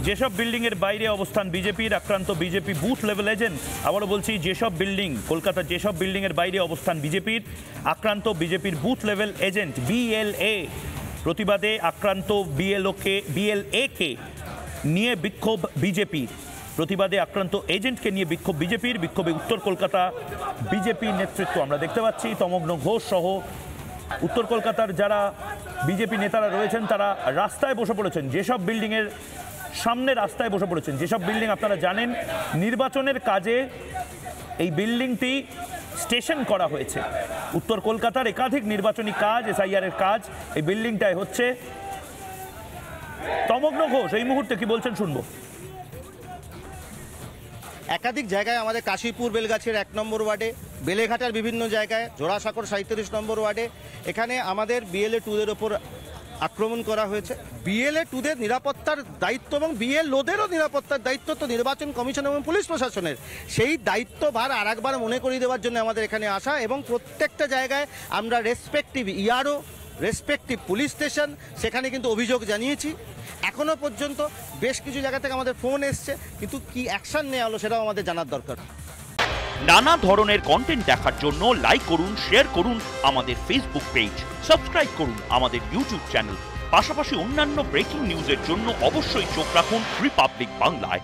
যেসব বিল্ডিংয়ের বাইরে অবস্থান বিজেপির, আক্রান্ত বিজেপি বুথ লেভেল এজেন্ট। আবারও বলছি, যেসব বিল্ডিং, কলকাতার যেসব বিল্ডিংয়ের বাইরে অবস্থান বিজেপির, আক্রান্ত বিজেপির বুথ লেভেল এজেন্ট BLA। প্রতিবাদে আক্রান্ত BLA-কে নিয়ে বিক্ষোভ বিজেপির। প্রতিবাদে আক্রান্ত এজেন্টকে নিয়ে বিক্ষোভ বিজেপির। বিক্ষোভে উত্তর কলকাতা বিজেপি নেতৃত্ব আমরা দেখতে পাচ্ছি। তমগ্ন ঘোষ সহ উত্তর কলকাতার যারা বিজেপি নেতারা রয়েছেন তারা রাস্তায় বসে পড়েছেন। যেসব বিল্ডিংয়ের সামনে রাস্তায় বসে পড়েছেন, যেসব বিল্ডিং আপনারা জানেন নির্বাচনের কাজে এই বিল্ডিংটি স্টেশন করা হয়েছে। উত্তর কলকাতার একাধিক নির্বাচনী কাজ, SIR এর কাজ এই বিল্ডিংটায় হচ্ছে। তমগ্ন ঘোষ এই মুহূর্তে কি বলছেন শুনবো। একাধিক জায়গায় আমাদের কাশীপুর বেলগাছির 1 নম্বর ওয়ার্ডে, বেলেঘাটার বিভিন্ন জায়গায়, জোড়াসাঁকোর 37 নম্বর ওয়ার্ডে এখানে আমাদের BLA-2দের ওপর আক্রমণ করা হয়েছে। BLA-2দের নিরাপত্তার দায়িত্ব এবং BLO-দেরও নিরাপত্তার দায়িত্ব তো নির্বাচন কমিশন এবং পুলিশ প্রশাসনের। সেই দায়িত্বভার আরেকবার মনে করিয়ে দেওয়ার জন্য আমাদের এখানে আসা, এবং প্রত্যেকটা জায়গায় আমরা respective ERO, respective police station সেখানে কিন্তু অভিযোগ জানিয়েছি। এখনও পর্যন্ত বেশ কিছু জায়গা থেকে আমাদের ফোন এসছে, কিন্তু কি অ্যাকশন নেওয়া হলো সেটাও আমাদের জানার দরকার। নানা ধরনের কন্টেন্ট দেখার জন্য লাইক করুন, শেয়ার করুন আমাদের ফেসবুক পেজ, সাবস্ক্রাইব করুন আমাদের ইউটিউব চ্যানেল। পাশাপাশি অন্যান্য ব্রেকিং নিউজের জন্য অবশ্যই চোখ রাখুন রিপাবলিক বাংলায়।